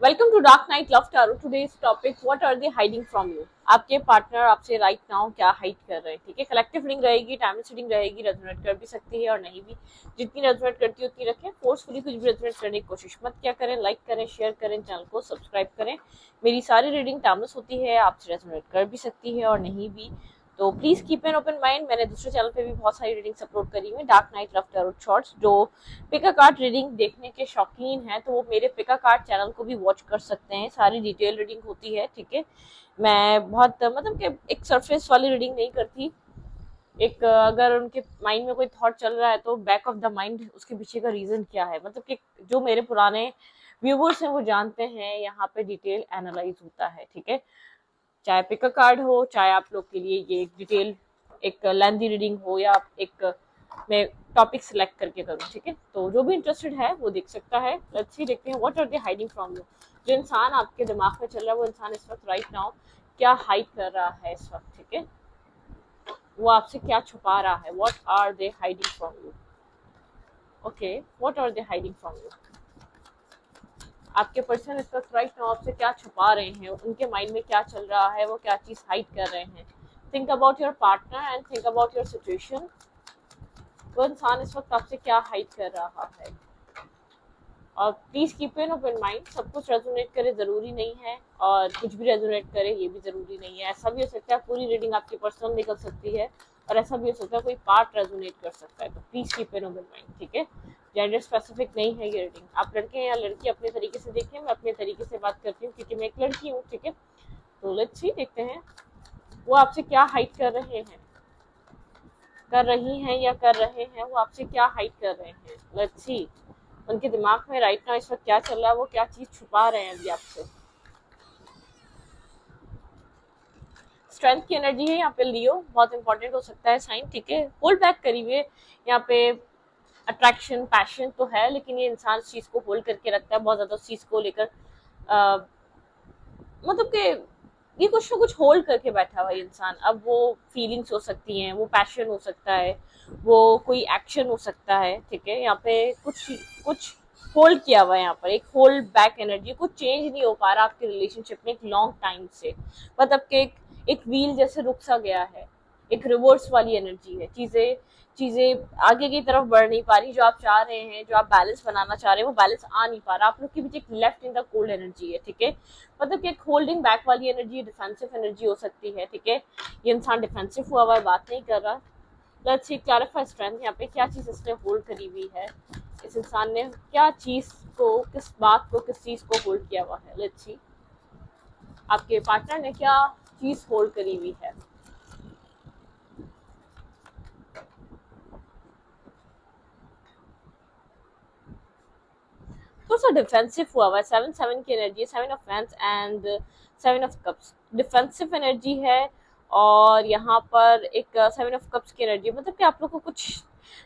Welcome to dark night love tarot. Today's topic, what are they hiding from you. आपके partner आपसे right now क्या hide कर रहे हैं। ठीक है, कलेक्टिव रीडिंग रहेगी, टाइम रीडिंग रहेगी, रेजोनेट कर भी सकती है और नहीं भी। जितनी रेजोनेट करती है उतनी रखें, फोर्सफुली कुछ भी रेजोनेट करने की कोशिश मत क्या करें। लाइक करें, शेयर करें, चैनल को सब्सक्राइब करें। मेरी सारी रीडिंग टाइमलेस होती है, आपसे रेजोनेट कर भी सकती है और नहीं भी। तो please keep an open mind. मैंने दूसरे चैनल पे भी बहुत सारी रीडिंग्स अपलोड करी हुई, dark night love tarot shorts. जो पिका कार्ड रीडिंग देखने के शौकीन हैं तो वो मेरे पिका कार्ड चैनल को भी वॉच कर सकते हैं। सारी डिटेल रीडिंग होती है। ठीक है, मैं बहुत मतलब कि एक सरफेस वाली रीडिंग नहीं करती। एक अगर उनके माइंड में कोई थॉट चल रहा है तो बैक ऑफ द माइंड उसके पीछे का रीजन क्या है, मतलब कि जो मेरे पुराने व्यूवर्स हैं वो जानते हैं, यहाँ पे डिटेल एनालाइज होता है। ठीक है, चाहे पिकअप कार्ड हो, चाहे आप लोग के लिए ये एक डिटेल एक लेंथी रीडिंग हो, या एक मैं टॉपिक सिलेक्ट करके करूँ। ठीक है, तो जो भी इंटरेस्टेड है वो देख सकता है। लेट्स सी, देखते हैं what are they hiding from you. जो इंसान आपके दिमाग में चल रहा है, वो इंसान इस वक्त राइट नाउ क्या हाइड कर रहा है इस वक्त। ठीक है, वो आपसे क्या छुपा रहा है। What are they hiding from you. Okay, what are they hiding from you. आपके पर्सन इस वक्त राइट नाउ आपसे क्या छुपा रहे हैं, उनके माइंड में क्या चल रहा है, वो क्या चीज हाइड कर रहे हैं। Think about your partner and think about your situation. वो इंसान इस वक्त आपसे क्या हाइड कर रहा है। और please keep an open mind. सब कुछ रेजोनेट करे जरूरी नहीं है, और कुछ भी रेजोनेट करे ये भी जरूरी नहीं है। ऐसा भी हो सकता है पूरी रीडिंग आपकी पर्सनल निकल सकती है, और ऐसा भी हो सकता है कोई पार्ट रेजोनेट कर सकता है। तो please keep an open mind. ठीक है, जेंडर स्पेसिफिक नहीं है ये रीडिंग। आप लड़के हैं या लड़की, अपने तरीके से देखें। मैं अपने तरीके से बात करती हूँ क्योंकि मैं एक लड़की हूँ। ठीक है, तो लेट्स सी, देखते हैं वो आपसे क्या हाइड कर रहे हैं, कर रही हैं या कर रहे हैं। वो आपसे क्या हाइड कर रहे हैं। लेट्स सी, उनके दिमाग में राइट नाउ इस वक्त क्या चल रहा है, वो क्या चीज छुपा रहे हैं अभी आपसे। स्ट्रेंथ की एनर्जी है यहाँ पे। लियो बहुत इंपॉर्टेंट हो सकता है साइन। ठीक है, होल्ड बैक करिए यहाँ पे। अट्रैक्शन, पैशन तो है, लेकिन ये इंसान इस चीज को होल्ड करके रखता है बहुत ज्यादा, उस चीज को लेकर मतलब कि ये कुछ ना कुछ होल्ड करके बैठा हुआ है इंसान। अब वो फीलिंग्स हो सकती हैं, वो पैशन हो सकता है, वो कोई एक्शन हो सकता है। ठीक है, यहाँ पे कुछ कुछ होल्ड किया हुआ है। यहाँ पर एक होल्ड बैक एनर्जी, कुछ चेंज नहीं हो पा रहा आपके रिलेशनशिप में एक लॉन्ग टाइम से। मतलब कि एक व्हील जैसे रुक सा गया है, एक रिवर्स वाली एनर्जी है। चीजें चीजें आगे की तरफ बढ़ नहीं पा रही। जो आप चाह रहे हैं, जो आप बैलेंस बनाना चाह रहे हैं, वो बैलेंस आ नहीं पा रहा। आप लोग के बीच एक left in the cold energy है। ठीक है, मतलब कि एक होल्डिंग बैक वाली एनर्जी, डिफेंसिव एनर्जी हो सकती है। ठीक है, ये इंसान डिफेंसिव हुआ हुआ है, बात नहीं कर रहा। Let's see, clarify strength. यहाँ पे क्या चीज इसने होल्ड करी हुई है, इस इंसान ने क्या चीज को, किस बात को, किस चीज को होल्ड किया हुआ है। लेट्स सी, आपके पार्टनर ने क्या चीज होल्ड करी हुई है। थोड़ा सा डिफेंसिव हुआ हुआ है। 7-7 की एनर्जी है, 7 of fans and 7 of cups. Defensive energy है, और यहाँ पर एक 7 ऑफ कप्स की एनर्जी, मतलब कि आप लोग को कुछ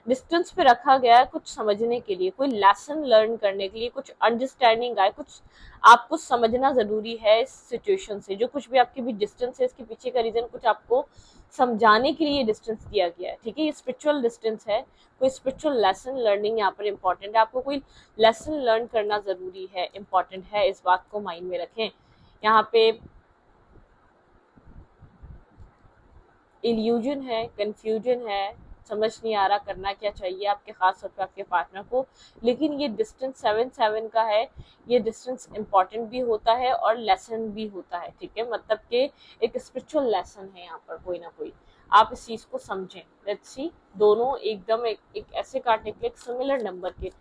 डिस्टेंस पे रखा गया है, कुछ समझने के लिए, कोई लेसन लर्न करने के लिए, कुछ अंडरस्टैंडिंग आए, कुछ आपको समझना जरूरी है इस सिचुएशन से। जो कुछ भी आपके बीच डिस्टेंस है, इसके पीछे का रीजन कुछ आपको समझाने के लिए डिस्टेंस दिया गया है। ठीक है, ये स्पिरिचुअल डिस्टेंस है, कोई स्पिरिचुअल लेसन लर्निंग यहाँ पर इंपॉर्टेंट है। आपको कोई लेसन लर्न करना जरूरी है, इंपॉर्टेंट है, इस बात को माइंड में रखें। यहाँ पे इल्यूजन है, कंफ्यूजन है, समझ नहीं आ रहा करना क्या चाहिए आपके, खास तौर पे आपके पार्टनर को। लेकिन ये डिस्टेंस 7-7 का है, ये डिस्टेंस इंपॉर्टेंट भी होता है और लेसन भी होता है। ठीक है, मतलब कि एक स्पिरिचुअल लेसन है यहाँ पर कोई ना कोई। आप इस चीज को समझें। लेट्स सी, दोनों एकदम एक ऐसे कार्ड निकले, एक सिमिलर नंबर के।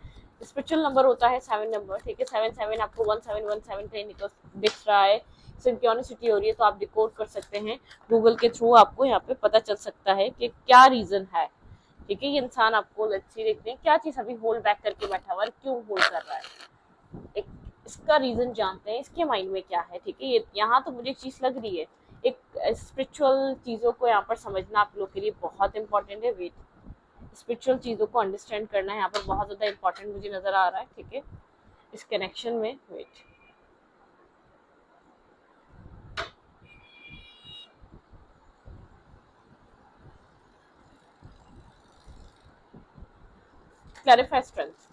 स्पिरिचुअल नंबर होता है 7 नंबर। ठीक है, 7-7 आपको 1717 कहीं निकल दिख रहा है, सिंक्रोनिसिटी हो रही है, तो आप डिकोड कर सकते हैं। गूगल के थ्रू आपको यहाँ पे पता चल सकता है कि क्या रीजन है। ठीक है, ये इंसान आपको, लेट्स सी, देखते हैं क्या चीज अभी होल्ड बैक करके बैठा हुआ है, क्यों होल्ड कर रहा है। एक इसका रीजन जानते हैं, इसके माइंड में क्या है। ठीक है, ये यहाँ तो मुझे चीज लग रही है, एक स्पिरिचुअल चीजों को यहाँ पर समझना आप लोग के लिए बहुत इंपॉर्टेंट है। वेट, स्पिरिचुअल चीजों को अंडरस्टैंड करना यहाँ पर बहुत ज्यादा इंपॉर्टेंट मुझे नजर आ रहा है। ठीक है, इस कनेक्शन में। Wait, clarify strength.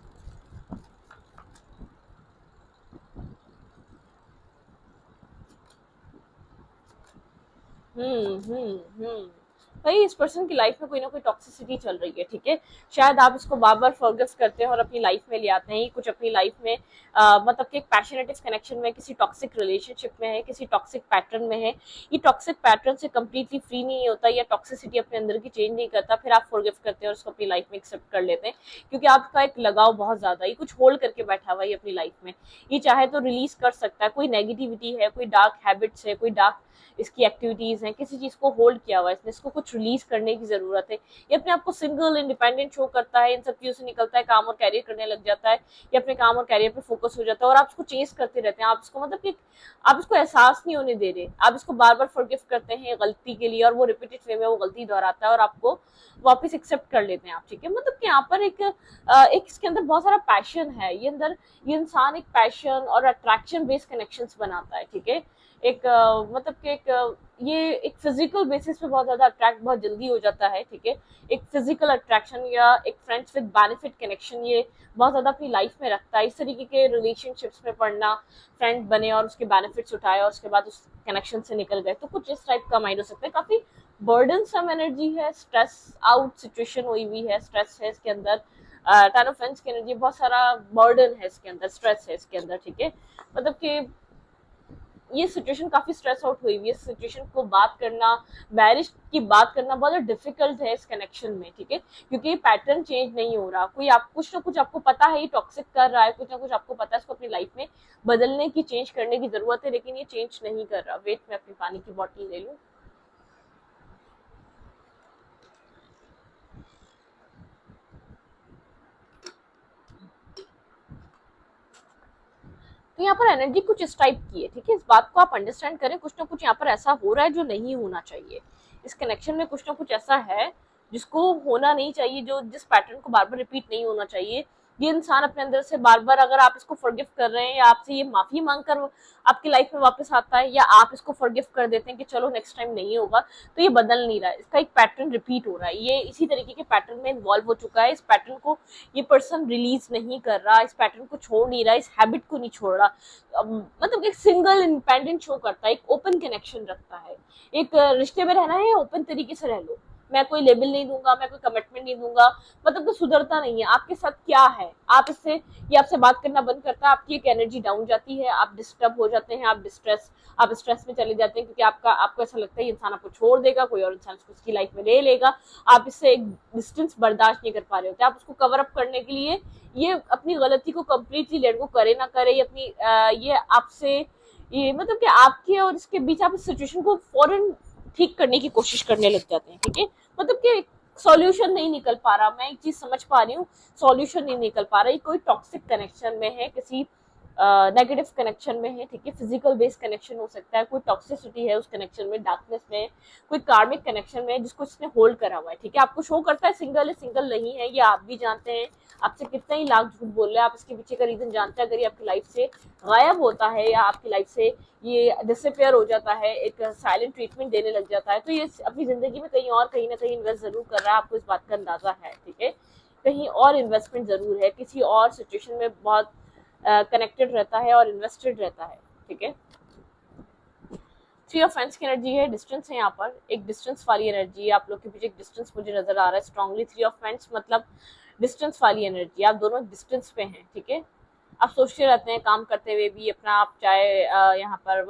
हम्म। भाई इस पर्सन की लाइफ में कोई ना कोई टॉक्सिसिटी चल रही है, ठीक है। शायद आप इसको बार बार फॉरगिव करते हैं और अपनी लाइफ में ले आते हैं, कुछ अपनी लाइफ में मतलब कि एक पैशनेटिव कनेक्शन में, किसी टॉक्सिक रिलेशनशिप में है, किसी टॉक्सिक पैटर्न में है। ये टॉक्सिक पैटर्न से कंप्लीटली फ्री नहीं होता या टॉक्सिसिटी अपने अंदर की चेंज नहीं करता, फिर आप फॉरगिव करते हैं और उसको अपनी लाइफ में एक्सेप्ट कर लेते हैं, क्योंकि आपका एक लगाव बहुत ज्यादा है, ये कुछ होल्ड करके बैठा हुआ है अपनी लाइफ में। ये चाहे तो रिलीज कर सकता है, कोई नेगेटिविटी है, कोई डार्क हैबिट्स है, कोई डार्क इसकी एक्टिविटीज हैं, किसी चीज को होल्ड किया हुआ है इसने, इसको कुछ रिलीज करने की जरूरत है। ये अपने आप को सिंगल इंडिपेंडेंट शो करता है, इन सब चीजों से निकलता है, काम और कैरियर करने लग जाता है, या अपने काम और कैरियर पे फोकस हो जाता है, और आप इसको चेस करते रहते हैं। आप इसको मतलब कि आप इसको एहसास नहीं होने दे रहे, आप इसको बार बार फॉरगिव करते हैं गलती के लिए, और वो रिपीटेड वे में वो गलती दोहराता है और आपको वापस एक्सेप्ट कर लेते हैं आप, ठीक है। मतलब कि यहाँ पर एक इसके अंदर बहुत सारा पैशन है, ये अंदर ये इंसान एक पैशन और अट्रैक्शन बेस्ड कनेक्शंस बनाता है, ठीक है। एक मतलब कि ये एक फिजिकल बेसिस पे बहुत ज्यादा अट्रैक्ट बहुत जल्दी हो जाता है, ठीक है। एक फिजिकल अट्रैक्शन या एक फ्रेंड्स विद बेनिफिट कनेक्शन ये बहुत ज्यादा अपनी लाइफ में रखता है। इस तरीके के रिलेशनशिप्स में पढ़ना, फ्रेंड बने और उसके बेनिफिट्स उठाए और उसके बाद उस कनेक्शन से निकल गए, तो कुछ इस टाइप का माइंड हो सकता है। काफी बर्डन सम एनर्जी है, स्ट्रेस आउट सिचुएशन हुई हुई है, स्ट्रेस है इसके अंदर, टेन ऑफ की एनर्जी, बहुत सारा बर्डन है इसके अंदर, स्ट्रेस है इसके अंदर, ठीक है। मतलब कि ये सिचुएशन काफी स्ट्रेस आउट हुई हुई है, सिचुएशन को बात करना, मैरिज की बात करना बहुत डिफिकल्ट है इस कनेक्शन में, ठीक है। क्योंकि ये पैटर्न चेंज नहीं हो रहा, कोई आप कुछ ना कुछ आपको पता है ये टॉक्सिक कर रहा है, कुछ ना कुछ आपको पता है इसको अपनी लाइफ में बदलने की, चेंज करने की जरूरत है, लेकिन ये चेंज नहीं कर रहा। वेट, मैं अपनी पानी की बॉटल ले लूं। तो यहाँ पर एनर्जी कुछ इस टाइप की है, ठीक है। इस बात को आप अंडरस्टैंड करें, कुछ ना कुछ यहाँ पर ऐसा हो रहा है जो नहीं होना चाहिए इस कनेक्शन में, कुछ ना कुछ ऐसा है जिसको होना नहीं चाहिए, जो जिस पैटर्न को बार बार रिपीट नहीं होना चाहिए। ये इंसान अपने अंदर से बार बार, अगर आप इसको फॉरगिव कर रहे हैं या आपसे ये माफी मांगकर आपकी लाइफ में वापस आता है, या आप इसको फॉरगिव कर देते हैं कि चलो नेक्स्ट टाइम नहीं होगा, तो ये बदल नहीं रहा है, इसका एक पैटर्न रिपीट हो रहा है, ये इसी तरीके के पैटर्न में इन्वॉल्व हो चुका है। इस पैटर्न को ये पर्सन रिलीज नहीं कर रहा, इस पैटर्न को छोड़ नहीं रहा, इस हैबिट को नहीं छोड़ रहा। मतलब एक सिंगल इंडिपेंडेंट शो करता है, एक ओपन कनेक्शन रखता है। एक रिश्ते में रहना है, ओपन तरीके से रह लो, मैं कोई लेबल नहीं दूंगा, मैं कोई कमिटमेंट नहीं दूंगा, मतलब तो सुधरता नहीं है। आपके साथ क्या है, आप इससे, ये आपसे बात करना बंद करता है, आपकी एक एनर्जी डाउन जाती है, आप डिस्टर्ब हो जाते हैं, आप स्ट्रेस में चले जाते हैं, क्योंकि आपको ऐसा लगता है इंसान आपको छोड़ देगा, कोई और इंसान उसकी लाइफ में ले लेगा। आप इससे एक डिस्टेंस बर्दाश्त नहीं कर पा रहे होते, आप उसको कवर अप करने के लिए ये अपनी गलती को कम्प्लीटली लेट गो करे ना करे, ये अपनी ये आपसे, ये मतलब कि आपके और इसके बीच आप इस सिचुएशन को फौरन ठीक करने की कोशिश करने लग जाते हैं, ठीक है। मतलब कि सॉल्यूशन नहीं निकल पा रहा, मैं एक चीज समझ पा रही हूँ, सॉल्यूशन नहीं निकल पा रहा, ये कोई टॉक्सिक कनेक्शन में है, किसी नेगेटिव कनेक्शन में है, ठीक है। फिजिकल बेस्ड कनेक्शन हो सकता है, कोई टॉक्सिसिटी है उस कनेक्शन में, डार्कनेस में, कोई कार्मिक कनेक्शन में जिसको इसने होल्ड करा हुआ है, ठीक है। आपको शो करता है सिंगल नहीं है, ये आप भी जानते हैं, आपसे कितना ही लाख झूठ बोल रहे हैं, आप इसके पीछे का रीजन जानते हैं। अगर ये आपकी लाइफ से गायब होता है या आपकी लाइफ से ये डिसअपियर हो जाता है, एक साइलेंट ट्रीटमेंट देने लग जाता है, तो ये अपनी जिंदगी में कहीं और कहीं ना कहीं इन्वेस्ट जरूर कर रहा है, आपको इस बात का अंदाजा है, ठीक है। कहीं और इन्वेस्टमेंट जरूर है, किसी और सिचुएशन में बहुत कनेक्टेड रहता है और इन्वेस्टेड रहता है, ठीक है। थ्री ऑफ फ्रेंड्स की एनर्जी है, डिस्टेंस है यहाँ पर, एक डिस्टेंस वाली एनर्जी है, आप लोग के पीछे एक डिस्टेंस मुझे नजर आ रहा है स्ट्रांगली। थ्री ऑफ फ्रेंड्स मतलब डिस्टेंस वाली एनर्जी, आप दोनों डिस्टेंस पे हैं, ठीक है। आप सोचते रहते हैं काम करते हुए भी अपना, आप चाहे यहाँ पर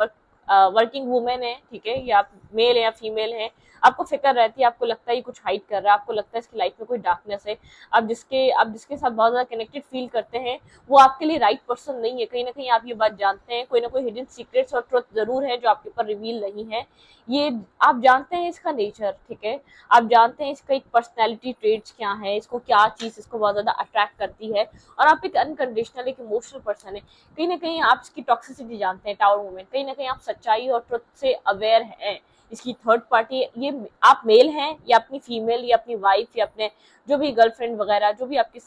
वर्किंग वुमेन है, ठीक है, या आप मेल है या फीमेल है, आपको फिक्र रहती है, आपको लगता है ये कुछ हाइड कर रहा है, आपको लगता है इसकी लाइफ में कोई डार्कनेस है, आप जिसके साथ बहुत ज्यादा कनेक्टेड फील करते हैं, वो आपके लिए राइट पर्सन नहीं है। कहीं ना कहीं आप ये बात जानते हैं, कोई ना कोई हिडन सीक्रेट्स और ट्रुथ जरूर है जो आपके ऊपर रिवील नहीं है, ये आप जानते हैं इसका नेचर, ठीक है। आप जानते हैं इसका एक पर्सनैलिटी ट्रेड्स क्या है, इसको क्या चीज इसको बहुत ज्यादा अट्रैक्ट करती है, और आप एक अनकंडीशनल एक इमोशनल पर्सन है। कहीं ना कहीं आप इसकी टॉक्सिसिटी जानते हैं, टावर मूवमेंट, कहीं ना कहीं आप सच्चाई और ट्रुथ से अवेयर हैं। इसकी थर्ड पार्टी, ये आप मेल हैं या अपनी फीमेल या अपनी वाइफ या अपने जो भी गर्लफ्रेंड वगैरह, जो भी आपकी,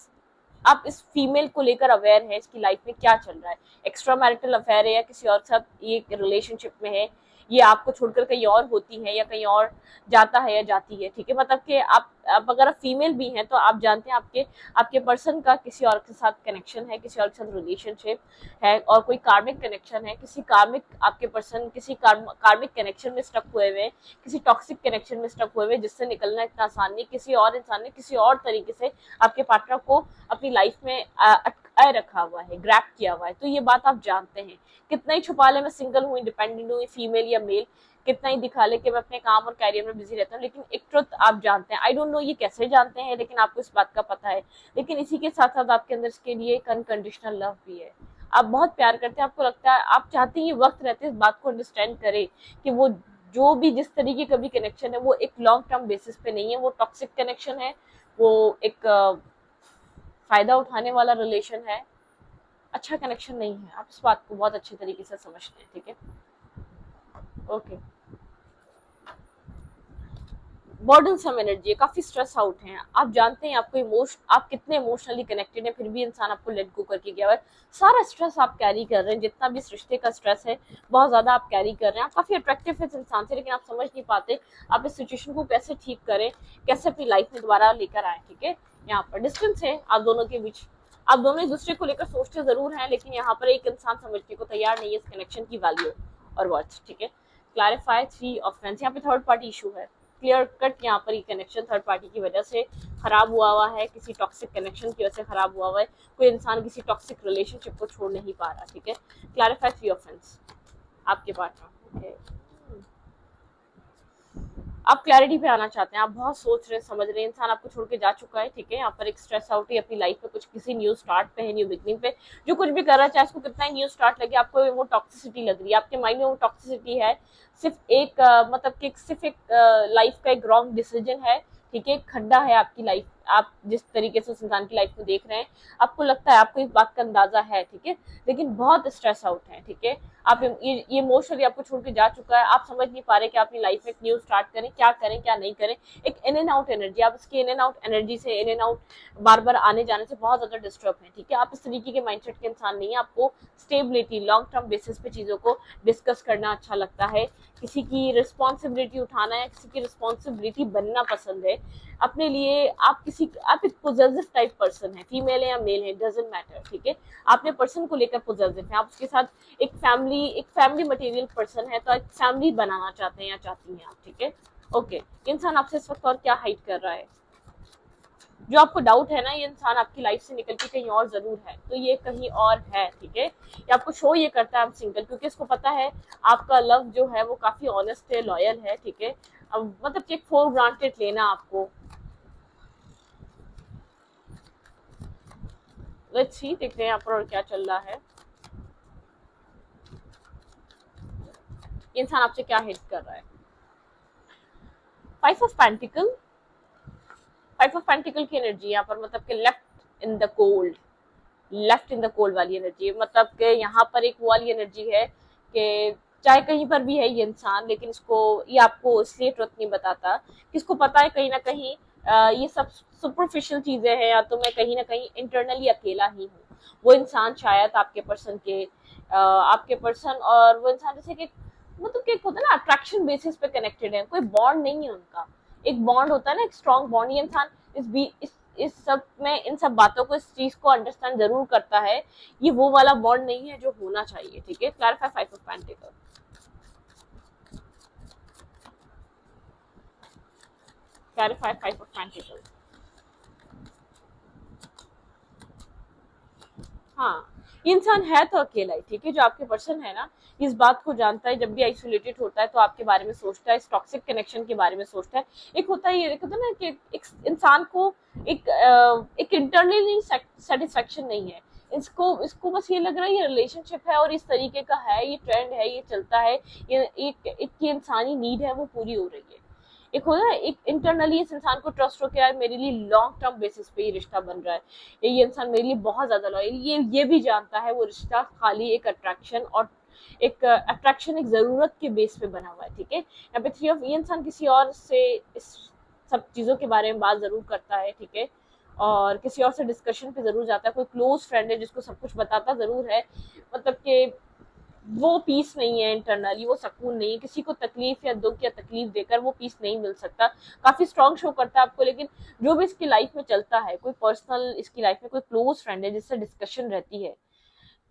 आप इस फीमेल को लेकर अवेयर है इसकी लाइफ में क्या चल रहा है, एक्स्ट्रा मैरिटल अफेयर है या किसी और साथ ये रिलेशनशिप में है, ये आपको छोड़कर कहीं और होती है या कहीं और जाता है या जाती है, ठीक है। मतलब कि आप आप अगर आप फीमेल भी हैं तो आप जानते हैं आपके आपके पर्सन का किसी और के साथ कनेक्शन है, किसी और के साथ रिलेशनशिप है, और कोई कार्मिक कनेक्शन है, किसी कार्मिक आपके पर्सन किसी कार्मिक कनेक्शन में स्टक हुए हुए, किसी टॉक्सिक कनेक्शन में स्टक हुए हुए, जिससे निकलना इतना आसान नहीं। किसी और इंसान ने किसी और तरीके से आपके पार्टनर को अपनी लाइफ में अटकाए रखा हुआ है, ग्रैप किया हुआ है। तो ये बात आप जानते हैं। कितना ही छुपा ले मैं सिंगल हूँ, इंडिपेंडेंट हूँ, फीमेल या मेल, कितना ही दिखा ले कि मैं अपने काम और कैरियर में बिजी रहता हूँ, लेकिन एक ट्रुथ आप जानते हैं। आई डोंट नो ये कैसे जानते हैं, लेकिन आपको इस बात का पता है। लेकिन इसी के साथ साथ आपके अंदर इसके लिए एक अनकंडीशनल लव भी है। आप बहुत प्यार करते हैं, आपको लगता है, आप चाहते हैं ये वक्त रहते इस बात को अंडरस्टैंड करे कि वो जो भी जिस तरीके का भी कनेक्शन है वो एक लॉन्ग टर्म बेसिस पे नहीं है, वो टॉक्सिक कनेक्शन है, वो एक फायदा उठाने वाला रिलेशन है, अच्छा कनेक्शन नहीं है। आप इस बात को बहुत अच्छे तरीके से समझते हैं, ठीक है। ओके, बर्डनसम एनर्जी है, काफी स्ट्रेस आउट हैं। आप जानते हैं आपको आप कितने इमोशनली कनेक्टेड हैं, फिर भी इंसान आपको लेट गो करके गया है। सारा स्ट्रेस आप कैरी कर रहे हैं, जितना भी इस रिश्ते का स्ट्रेस है बहुत ज्यादा आप कैरी कर रहे हैं। आप काफी अट्रैक्टिव है इस इंसान से, लेकिन आप समझ नहीं पाते आप इस सिचुएशन को कैसे ठीक करें, कैसे अपनी लाइफ में दोबारा लेकर आए, ठीक है। यहाँ पर डिस्टेंस है आप दोनों के बीच, आप दोनों एक दूसरे को लेकर सोचते जरूर हैं, लेकिन यहाँ पर एक इंसान समझने को तैयार नहीं है इस कनेक्शन की वैल्यू और वर्थ, ठीक है। क्लैरिफाई 3 ऑफेंस, यहाँ पे थर्ड पार्टी इशू है, क्लियर कट। यहाँ पर ये कनेक्शन थर्ड पार्टी की वजह से खराब हुआ है, किसी टॉक्सिक कनेक्शन की वजह से खराब हुआ है, कोई इंसान किसी टॉक्सिक रिलेशनशिप को छोड़ नहीं पा रहा, ठीक है। क्लैरिफाई 3 ऑफेंस आपके पार्टनर, ओके। आप क्लैरिटी पे आना चाहते हैं, आप बहुत सोच रहे हैं, समझ रहे हैं, इंसान आपको छोड़ के जा चुका है, ठीक है। यहाँ पर एक स्ट्रेस आउट है अपनी लाइफ में, कुछ किसी न्यू स्टार्ट पे है, न्यू बिगनिंग पे, जो कुछ भी कर रहा है, चाहे उसको कितना ही न्यू स्टार्ट लगे, आपको वो टॉक्सिसिटी लग रही है, आपके माइंड में वो टॉक्सिसिटी है। सिर्फ एक मतलब कि सिर्फ एक लाइफ का एक रॉन्ग डिसीजन है, ठीक है, खड्डा है आपकी लाइफ। आप जिस तरीके से उस इंसान की लाइफ को देख रहे हैं, आपको लगता है, आपको इस बात का अंदाजा है, ठीक है, लेकिन बहुत स्ट्रेस आउट है, ठीक है। आप ये इमोशनली आपको छोड़ के जा चुका है, आप समझ नहीं पा रहे कि आप अपनी लाइफ में एक न्यू स्टार्ट करें, क्या करें क्या नहीं करें। एक इन एंड आउट एनर्जी, आप इसकी इन एंड आउट एनर्जी से, इन एंड आउट बार बार आने जाने से बहुत ज्यादा डिस्टर्ब है, ठीक है। आप इस तरीके के माइंडसेट के इंसान नहीं है, आपको स्टेबिलिटी, लॉन्ग टर्म बेसिस पे चीजों को डिस्कस करना अच्छा लगता है, किसी की रिस्पॉन्सिबिलिटी उठाना या किसी की रिस्पॉन्सिबिलिटी बनना पसंद है अपने लिए। आप एक पोजेसिव टाइप पर्सन है, फीमेल है या मेल है, डजंट मैटर, ठीक है। आपने पर्सन को लेकर पोजेसिव है, आप उसके साथ एक फैमिली मटेरियल पर्सन है, तो एक फैमिली बनाना चाहते हैं या चाहती हैं आप, ठीक है। ओके, इंसान आपसे इस वक्त और क्या हाइड कर रहा है, जो आपको डाउट है ना, ये इंसान आपकी लाइफ से निकल के कहीं और जरूर है, तो ये कहीं और है, ठीक है। ये आपको शो ये करता है आप सिंगल, क्योंकि इसको पता है आपका लव जो है वो काफी ऑनेस्ट है, लॉयल है, ठीक है। अब मतलब कि फॉर ग्रांटेड लेना आपको, लेट्स सी, देखते हैं यहाँ पर और क्या चल रहा है, इंसान आपसे क्या हिट कर रहा है। 5 ऑफ पेंटिकल, 5 ऑफ पेंटिकल की एनर्जी यहाँ पर, मतलब कि left in the cold, left in the cold वाली एनर्जी, मतलब कि यहाँ पर एक वो वाली एनर्जी है कि चाहे कहीं पर भी है ये इंसान, लेकिन इसको ये आपको इसलिए ट्रुथ नहीं बताता, किसको पता है कहीं ना कहीं ये सब सुपरफिशियल चीजें हैं, या तो मैं कहीं ना कहीं इंटरनली अकेला ही हूँ। वो इंसान शायद आपके पर्सन और वो इंसान जैसे कि मतलब कि होता है ना, अट्रैक्शन बेसिस पे कनेक्टेड है, कोई बॉन्ड नहीं है उनका। एक बॉन्ड होता है ना, एक स्ट्रॉन्ग बॉन्ड। ये इंसान इस सब में, इन सब बातों को, इस चीज को अंडरस्टैंड जरूर करता है, ये वो वाला बॉन्ड नहीं है जो होना चाहिए, ठीक है। Clarify 5 of pentacle, clarify 5 of pentacle. हाँ, ये इंसान है तो अकेला ही, ठीक है। जो आपके पर्सन है ना, इस बात को जानता है, जब भी आइसोलेटेड होता है तो आपके बारे में सोचता है, इस टॉक्सिक कनेक्शन के बारे में सोचता है। एक होता है, ये होता है ना कि एक इंसान को एक इंटरनली सेटिस्फेक्शन नहीं है, इसको बस ये लग रहा है ये रिलेशनशिप है और इस तरीके का है, ये ट्रेंड है, ये चलता है, ये एक इंसानी नीड है वो पूरी हो रही है। एक होता है, एक इंटरनली इस इंसान को ट्रस्ट हो के यार मेरे लिए लॉन्ग टर्म बेसिस पे ये रिश्ता बन रहा है, ये इंसान मेरे लिए बहुत ज्यादा लॉयल, ये भी जानता है वो रिश्ता खाली एक अट्रैक्शन और एक जरूरत के बेस पे बना हुआ है, ठीक है। यहाँ पे 3 ऑफ, ये इंसान किसी और से इस सब चीजों के बारे में बात जरूर करता है, ठीक है, और किसी और से डिस्कशन पे जरूर जाता है, कोई क्लोज फ्रेंड है जिसको सब कुछ बताता जरूर है, मतलब कि वो पीस नहीं है इंटरनली, वो सुकून नहीं है, किसी को तकलीफ या दुख या तकलीफ देकर वो पीस नहीं मिल सकता। काफी स्ट्रांग शो करता है आपको, लेकिन जो भी इसकी लाइफ में चलता है, कोई पर्सनल इसकी लाइफ में कोई क्लोज फ्रेंड है जिससे डिस्कशन रहती है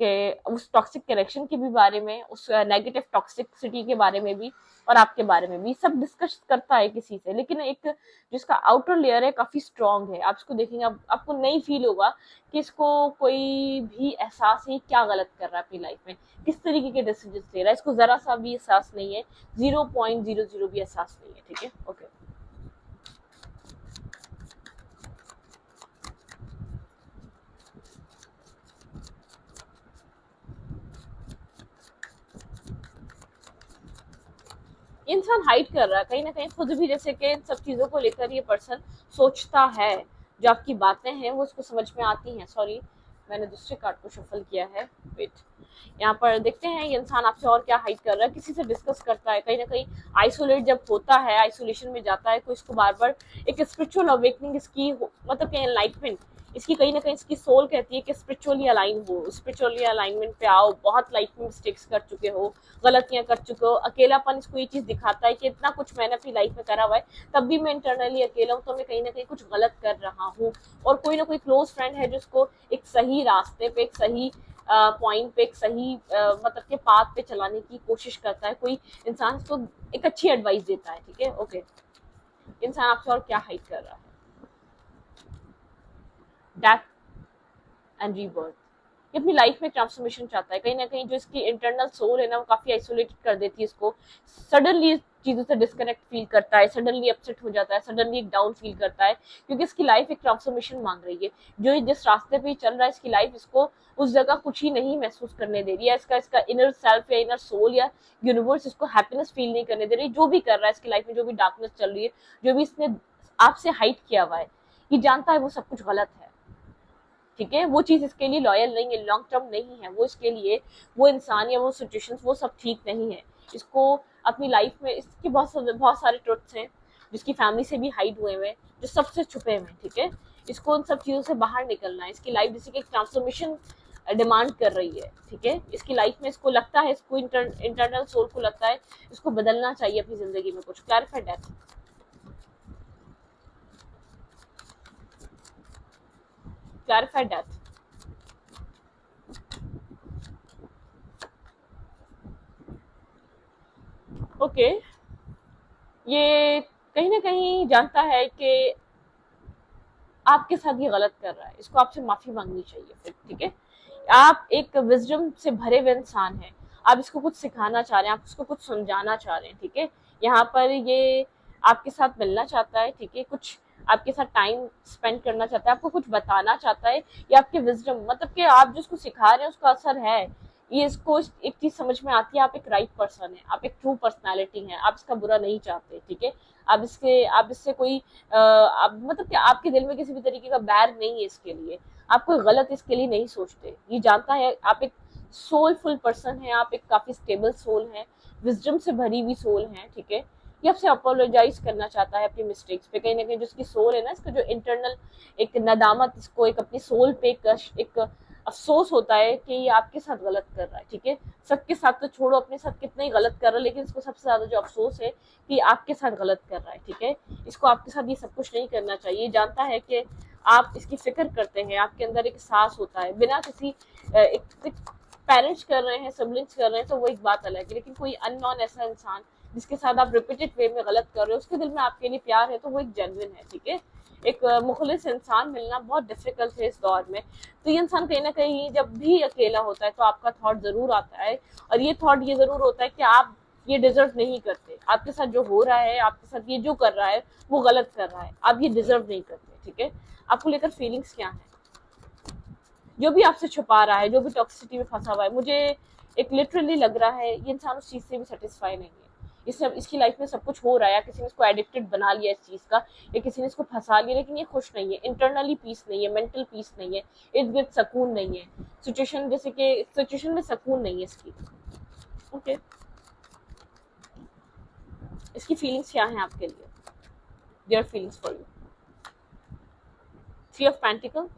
कि उस टॉक्सिक कनेक्शन के भी बारे में, उस नेगेटिव टॉक्सिसिटी के बारे में भी, और आपके बारे में भी सब डिस्कस करता है किसी से, लेकिन एक जिसका आउटर लेयर है काफी स्ट्रांग है, आप इसको देखेंगे आपको नहीं फील होगा कि इसको कोई भी एहसास है क्या गलत कर रहा है अपनी लाइफ में, किस तरीके के डिसीजन ले रहा है, इसको जरा सा भी एहसास नहीं है, 0.00 भी एहसास नहीं है। ठीक है, ओके। इंसान हाइड कर रहा है कहीं ना कहीं खुद भी, जैसे कि इन सब चीजों को लेकर ये पर्सन सोचता है, जो आपकी बातें हैं वो उसको समझ में आती हैं। सॉरी, मैंने दूसरे कार्ड को शफल किया है, वेट। यहाँ पर देखते हैं ये इंसान आपसे और क्या हाइड कर रहा है, किसी से डिस्कस करता है, कहीं ना कहीं आइसोलेट जब होता है, आइसोलेशन में जाता है, तो इसको बार बार एक स्पिरिचुअल अवेकनिंग इसकी मतलब कि एनलाइटमेंट, इसकी कहीं ना कहीं इसकी सोल कहती है कि स्पिरिचुअली अलाइन हो, स्पिरिचुअली अलाइनमेंट पे आओ, बहुत लाइफ में मिस्टेक्स कर चुके हो, गलतियां कर चुके हो, अकेलापन इसको ये चीज दिखाता है कि इतना कुछ मैंने अपनी लाइफ में करा हुआ है, तब भी मैं इंटरनली अकेला हूँ, तो मैं कहीं ना कहीं कुछ गलत कर रहा हूँ, और कोई ना कोई क्लोज फ्रेंड है जिसको एक सही रास्ते पे, एक सही पॉइंट पे, एक सही मतलब के पाथ पे चलाने की कोशिश करता है, कोई इंसान इसको एक अच्छी एडवाइस देता है। ठीक है, ओके। इंसान आपसे और क्या हाइड कर रहा है, डेथ एंड रीबर्थ, ये अपनी लाइफ में ट्रांसफॉर्मेशन चाहता है, कहीं ना कहीं जो इसकी इंटरनल सोल है ना वो काफी आइसोलेटेड कर देती है इसको, सडनली चीजों से डिस्कनेक्ट फील करता है, सडनली अपसेट हो जाता है, सडनली एक डाउन फील करता है, क्योंकि इसकी लाइफ एक ट्रांसफॉर्मेशन मांग रही है, जो जिस रास्ते पे चल रहा है इसकी लाइफ इसको उस जगह कुछ ही नहीं महसूस करने दे रही है, इसका इसका इनर सेल्फ या इनर सोल या यूनिवर्स इसको हैप्पीनेस फील नहीं करने दे रही, जो भी कर रहा है इसकी लाइफ में, जो भी डार्कनेस चल रही है, जो भी इसने आपसे हाइड किया हुआ है, ये जानता है वो सब कुछ गलत है। ठीक है, वो चीज इसके लिए लॉयल नहीं है, लॉन्ग टर्म नहीं है, वो इसके लिए वो इंसान या वो सिचुएशन वो सब ठीक नहीं है, इसको अपनी लाइफ में इसके बहुत सारे ट्रुथ्स हैं जिसकी फैमिली से भी हाइड हुए हुए, जो सबसे छुपे हुए हैं। ठीक है, इसको उन सब चीजों से बाहर निकलना है, इसकी लाइफ जैसे कि एक ट्रांसफॉर्मेशन डिमांड कर रही है। ठीक है, इसकी लाइफ में इसको लगता है, इसको इंटरनल सोल को लगता है इसको बदलना चाहिए अपनी जिंदगी में कुछ। Clarify death, clarify death. Okay, ये कहीं ना कहीं जानता है कि आपके साथ ये गलत कर रहा है, इसको आपसे माफी मांगनी चाहिए फिर। ठीक है, आप एक विजडम से भरे हुए इंसान हैं, आप इसको कुछ सिखाना चाह रहे हैं, आप इसको कुछ समझाना चाह रहे हैं। ठीक है, यहाँ पर ये आपके साथ मिलना चाहता है, ठीक है, कुछ आपके साथ टाइम स्पेंड करना चाहता है, आपको कुछ बताना चाहता है, ये आपके विजडम मतलब कि आप जो उसको सिखा रहे हैं उसका असर है, ये इसको एक चीज समझ में आती है, आप एक राइट पर्सन है, आप एक ट्रू पर्सनैलिटी है, आप इसका बुरा नहीं चाहते। ठीक है, आप इससे कोई आप मतलब कि आपके दिल में किसी भी तरीके का बैर नहीं है इसके लिए, आप कोई गलत इसके लिए नहीं सोचते, ये जानता है आप एक सोलफुल पर्सन है, आप एक काफी स्टेबल सोल है, विजडम से भरी हुई सोल है। ठीक है, ये आपसे अपोलोजाइज करना चाहता है अपनी मिस्टेक्स पे, कहीं ना कहीं जो इसकी सोल है ना, इसका जो इंटरनल एक नदामत, इसको एक अपनी सोल पे एक अफसोस होता है कि ये आपके साथ गलत कर रहा है। ठीक है, सबके साथ तो छोड़ो, अपने साथ कितना ही गलत कर रहा है, लेकिन इसको सबसे ज्यादा जो अफसोस है कि आपके साथ गलत कर रहा है। ठीक है, इसको आपके साथ ये सब कुछ नहीं करना चाहिए, जानता है कि आप इसकी फिक्र करते हैं, आपके अंदर एक एहसास होता है, बिना किसी एक पेरेंट्स कर रहे हैं, सिबलिंग्स कर रहे हैं तो वो एक बात अलग है, लेकिन कोई अननोन ऐसा इंसान जिसके साथ आप रिपीटेड वे में गलत कर रहे हो, उसके दिल में आपके लिए प्यार है, तो वो एक जेन्युइन है। ठीक है, एक मुखलिस इंसान मिलना बहुत डिफिकल्ट है इस दौर में, तो ये इंसान कहीं ना कहीं जब भी अकेला होता है तो आपका थॉट जरूर आता है, और ये थॉट ये जरूर होता है कि आप ये डिजर्व नहीं करते, आपके साथ जो हो रहा है, आपके साथ ये जो कर रहा है वो गलत कर रहा है, आप ये डिजर्व नहीं करते। ठीक है, आपको लेकर फीलिंग्स क्या है, जो भी आपसे छुपा रहा है, जो भी टॉक्सिसिटी में फंसा हुआ है, मुझे एक लिटरली लग रहा है ये इंसान उस चीज से भी सेटिस्फाई नहीं है, इसकी लाइफ में सब कुछ हो रहा है, या किसी ने इसको एडिक्टेड बना लिया इस चीज का, या किसी ने इसको फंसा लिया, लेकिन ये खुश नहीं है, इंटरनली पीस नहीं है, मेंटल पीस नहीं है, इर्द गिर्द सकून नहीं है, सिचुएशन जैसे कि सिचुएशन में सकून नहीं है इसकी। ओके, इसकी फीलिंग्स क्या है आपके लिए, their feelings for you. Three of pentacle,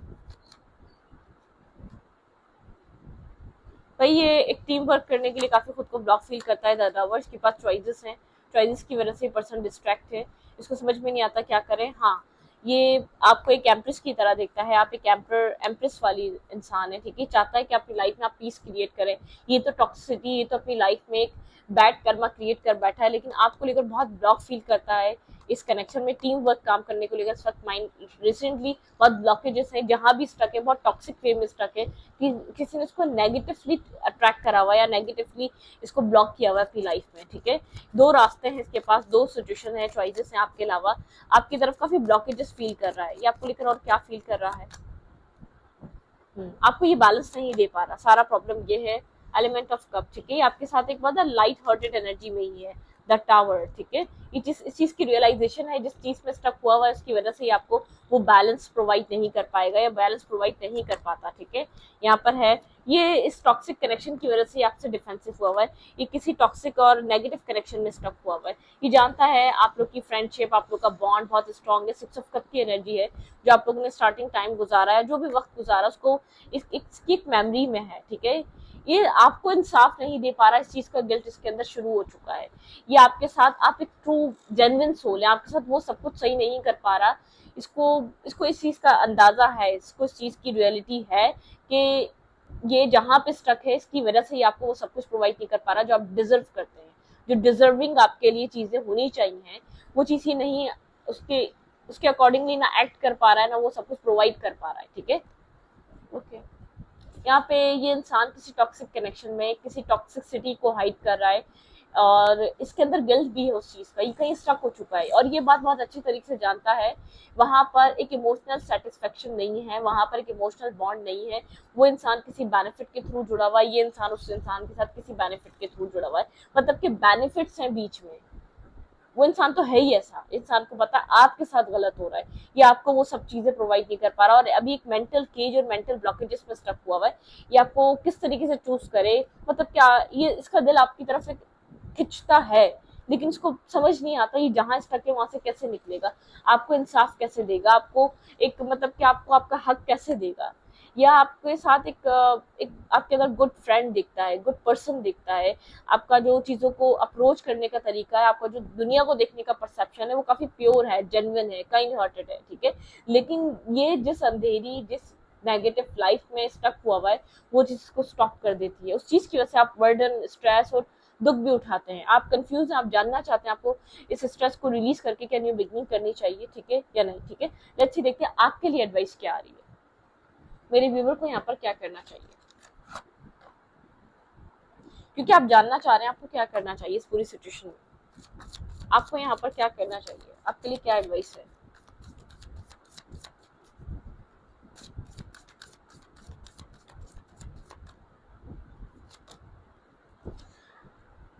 भाई ये एक टीम वर्क करने के लिए काफी खुद को ब्लॉक फील करता है द लवर, इसके पास चॉइसेस हैं, चॉइसेस की वजह से पर्सन डिस्ट्रैक्ट है, इसको समझ में नहीं आता क्या करें। हाँ, ये आपको एक एम्प्रेस की तरह देखता है, आप एक एम्पर एम्प्रेस वाली इंसान है, ठीक है, चाहता है कि अपनी लाइफ में आप पीस क्रिएट करें। ये तो टॉक्सिसिटी, ये तो अपनी लाइफ में एक बैड कर्मा क्रिएट कर बैठा है, लेकिन आपको लेकर बहुत ब्लॉक फील करता है इस कनेक्शन में, टीम वर्क काम करने को लेकर इस वक्त माइंड रिसेंटली बहुत ब्लॉकेजेस है, जहां भी स्टक है, बहुत टॉक्सिक वे में स्टक है कि किसी ने इसको नेगेटिवली अट्रैक्ट करा हुआ है या नेगेटिवली इसको ब्लॉक किया हुआ है अपनी लाइफ में, ठीक है। दो रास्ते हैं इसके पास, दो सिचुएशन है, चॉइसेस हैं आपके अलावा, आपकी तरफ काफी ब्लॉकेजेस फील कर रहा है, ये आपको लेकर और क्या फील कर रहा है? आपको ये बैलेंस नहीं दे पा रहा, सारा प्रॉब्लम ये है। एलिमेंट ऑफ कप, ठीक है, ये आपके साथ एक बात लाइट हार्टेड एनर्जी में ही है, द टावर, ठीक है, ये चीज, इस चीज की रियलाइजेशन है, जिस चीज में स्टक हुआ है उसकी वजह से ये आपको वो बैलेंस प्रोवाइड नहीं कर पाएगा या बैलेंस प्रोवाइड नहीं कर पाता, ठीक है। यहाँ पर है ये इस टॉक्सिक कनेक्शन की वजह से आपसे डिफेंसिव हुआ है, ये किसी टॉक्सिक और नेगेटिव कनेक्शन में स्टक हुआ है, ये जानता है आप लोग की फ्रेंडशिप, आप लोग का बॉन्ड बहुत स्ट्रांग है, 6 ऑफ कप की एनर्जी है, जो आप लोगों ने स्टार्टिंग टाइम गुजारा है, जो भी वक्त गुजारा उसको इसकी एक मेमोरी में है, ठीक है। ये आपको इंसाफ नहीं दे पा रहा, इस चीज का गिल्ट इसके अंदर शुरू हो चुका है, ये आपके साथ, आप एक ट्रू जेन्युइन सोल है, आपके साथ वो सब कुछ सही नहीं कर पा रहा, इसको इसको इस चीज का अंदाजा है, इसको इस चीज की रियलिटी है कि ये जहां पे स्टक है इसकी वजह से ही आपको वो सब कुछ प्रोवाइड नहीं कर पा रहा जो आप डिजर्व करते हैं, जो डिजर्विंग आपके लिए चीजें होनी चाहिए, वो चीज ही नहीं, उसके उसके अकॉर्डिंगली ना एक्ट कर पा रहा है, ना वो सब कुछ प्रोवाइड कर पा रहा है, ठीक है। ओके, यहाँ पे ये इंसान किसी टॉक्सिक कनेक्शन में, किसी टॉक्सिसिटी को हाइड कर रहा है, और इसके अंदर गिल्ट भी है उस चीज का, ये कहीं स्टक हो चुका है और ये बात बहुत अच्छी तरीके से जानता है, वहां पर एक इमोशनल सेटिस्फेक्शन नहीं है, वहां पर एक इमोशनल बॉन्ड नहीं है, वो इंसान किसी बेनिफिट के थ्रू जुड़ा हुआ है, ये इंसान उस इंसान के साथ किसी बेनिफिट के थ्रू जुड़ा हुआ है, मतलब कि बेनिफिट्स हैं बीच में, वो इंसान तो है ही ऐसा, इंसान को पता आपके साथ गलत हो रहा है, ये आपको वो सब चीजें प्रोवाइड नहीं कर पा रहा, और अभी एक मेंटल केज और मेंटल ब्लॉकेजेस में स्टक हुआ है, ये आपको किस तरीके से चूज करे, मतलब क्या ये इसका दिल आपकी तरफ से खिंचता है, लेकिन उसको समझ नहीं आता ये जहां स्टक है वहां से कैसे निकलेगा, आपको इंसाफ कैसे देगा, आपको एक मतलब कि आपको आपका हक कैसे देगा, या आपके साथ एक आपके अंदर गुड फ्रेंड दिखता है, गुड पर्सन दिखता है, आपका जो चीजों को अप्रोच करने का तरीका है, आपका जो दुनिया को देखने का परसेप्शन है वो काफी प्योर है, जेन्युइन है, काइंड हार्टेड है, ठीक है, लेकिन ये जिस अंधेरी, जिस नेगेटिव लाइफ में स्टक हुआ है, वो चीज को स्टॉप कर देती है, उस चीज की वजह से आप बर्डन, स्ट्रेस और दुख भी उठाते हैं, आप कंफ्यूज हैं, आप जानना चाहते हैं आपको इस स्ट्रेस को रिलीज करके क्या न्यू बिगनिंग करनी चाहिए, ठीक है या नहीं, ठीक है। लेट्स सी, देखते हैं आपके लिए एडवाइस क्या आ रही है, मेरे व्यूवर को यहाँ पर क्या करना चाहिए, क्योंकि आप जानना चाह रहे हैं आपको क्या करना चाहिए इस पूरी सिचुएशन में, आपको यहाँ पर क्या करना चाहिए, आपके लिए क्या एडवाइस है।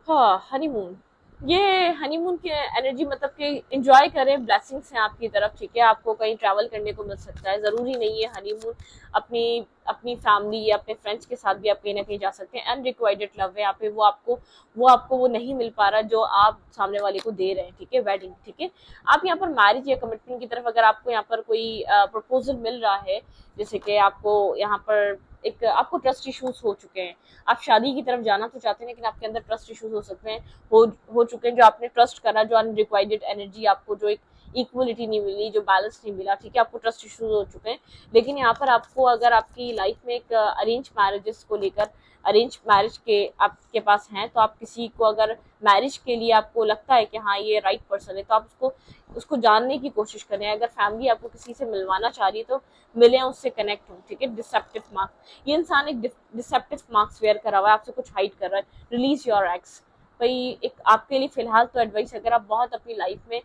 हाँ, हनीमून, ये हनीमून की एनर्जी मतलब कि एंजॉय करें, ब्लेसिंग्स हैं आपकी तरफ, ठीक है, आपको कहीं ट्रैवल करने को मिल सकता है, जरूरी नहीं है हनीमून, अपनी अपनी फैमिली या अपने फ्रेंड्स के साथ भी आप कहीं ना कहीं जा सकते हैं, अनरिक्वाइटेड लव है यहाँ पे, वो आपको नहीं मिल पा रहा जो आप सामने वाले को दे रहे हैं, ठीक है, वेडिंग, ठीक है, आप यहाँ पर मैरिज या कमिटमेंट की तरफ अगर आपको यहाँ पर कोई प्रपोजल मिल रहा है, जैसे कि आपको यहाँ पर एक आपको ट्रस्ट इश्यूज हो चुके हैं, आप शादी की तरफ जाना तो चाहते हैं लेकिन आपके अंदर ट्रस्ट इश्यूज हो सकते हैं, हो चुके हैं, जो आपने ट्रस्ट करा, जो अनरिक्वाइटेड एनर्जी आपको, जो एक इक्वलिटी नहीं मिली, जो बैलेंस नहीं मिला, ठीक है, आपको ट्रस्ट इश्यूज हो चुके हैं, लेकिन यहाँ पर आपको अगर आपकी लाइफ में एक अरेंज मैरिजेस को लेकर, अरेंज मैरिज के आपके पास हैं, तो आप किसी को अगर मैरिज के लिए आपको लगता है कि हाँ ये राइट पर्सन है, तो आप उसको उसको जानने की कोशिश करें, अगर फैमिली आपको किसी से मिलवाना चाह रही है तो मिले, उससे कनेक्ट हो, ठीक है। डिसेप्टिव मार्क्स, ये इंसान एक डिसेप्टिव मार्क्स वेयर करा हुआ है, आपसे कुछ हाइड कर रहा है, रिलीज योर एक्स, भाई एक आपके लिए फिलहाल तो एडवाइस, अगर आप बहुत अपनी लाइफ में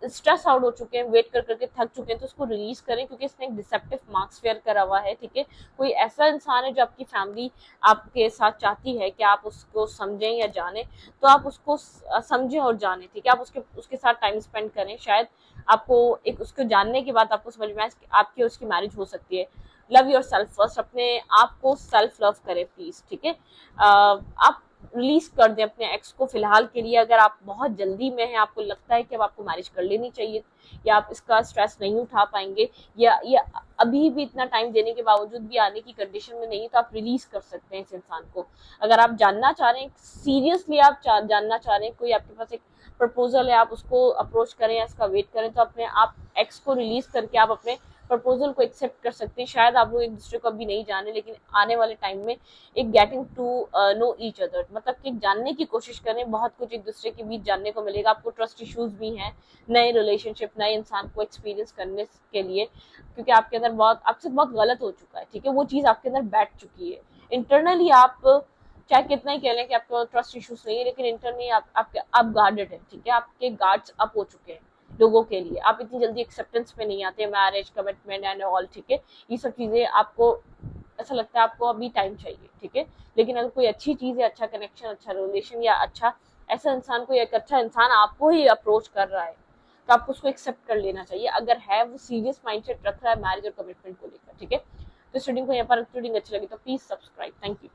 स्ट्रेस आउट हो चुके हैं, वेट कर करके थक चुके हैं, तो उसको रिलीज करें, क्योंकि इसने एक डिसेप्टिव मार्क्स फेयर करा हुआ है, ठीक है। कोई ऐसा इंसान है जो आपकी फैमिली आपके साथ चाहती है कि आप उसको समझें या जानें, तो आप उसको समझें और जानें, ठीक है, आप उसके साथ टाइम स्पेंड करें, शायद आपको एक उसको जानने के बाद आपको समझ में आए आपकी उसकी मैरिज हो सकती है। लव योर सेल्फ फर्स्ट, अपने आप को सेल्फ लव करें प्लीज, ठीक है। आप रिलीज कर दें अपने एक्स को फिलहाल के लिए। अगर आप बहुत जल्दी में हैं, आपको लगता है कि अब आपको मैरिज कर लेनी चाहिए, या आप इसका स्ट्रेस नहीं उठा पाएंगे, या अभी भी इतना टाइम देने के बावजूद भी आने की कंडीशन में नहीं है, तो आप रिलीज कर सकते हैं इस इंसान को। अगर आप जानना चाह रहे हैं, सीरियसली आप जानना चाह रहे हैं, कोई आपके पास एक प्रपोजल है, आप उसको अप्रोच करें या इसका वेट करें, तो अपने आप एक्स को रिलीज करके आप अपने प्रपोजल को एक्सेप्ट कर सकते हैं। शायद आप लोग एक दूसरे को अभी नहीं जाने, लेकिन आने वाले टाइम में एक getting to know each other, मतलब कि जानने की कोशिश करें, बहुत कुछ एक दूसरे के बीच जानने को मिलेगा। आपको ट्रस्ट इश्यूज भी हैं नए रिलेशनशिप, नए इंसान को एक्सपीरियंस करने के लिए, क्योंकि आपके अंदर बहुत, आपसे बहुत गलत हो चुका है, ठीक है, वो चीज आपके अंदर बैठ चुकी है। इंटरनली आप चाहे कितना ही कह लें कि आपको ट्रस्ट इश्यूज नहीं है, लेकिन इंटरनली आप गार्डेड है, ठीक है, आपके गार्ड्स अप हो चुके हैं लोगों के लिए। आप इतनी जल्दी एक्सेप्टेंस पे नहीं आते, मैरिज कमिटमेंट एंड ऑल, ठीक है, ये सब चीजें आपको ऐसा लगता है आपको अभी टाइम चाहिए, ठीक है। लेकिन अगर कोई अच्छी चीज है, अच्छा कनेक्शन, अच्छा रिलेशन, या अच्छा ऐसा इंसान, कोई एक अच्छा इंसान आपको ही अप्रोच कर रहा है, तो आपको उसको एक्सेप्ट कर लेना चाहिए, अगर है वो सीरियस माइंडसेट रख रहा है मैरिज और कमिटमेंट को लेकर, ठीक है। तो स्टूडिंग को यहाँ पर स्टूडिंग अच्छी लगी तो प्लीज सब्सक्राइब। Thank you.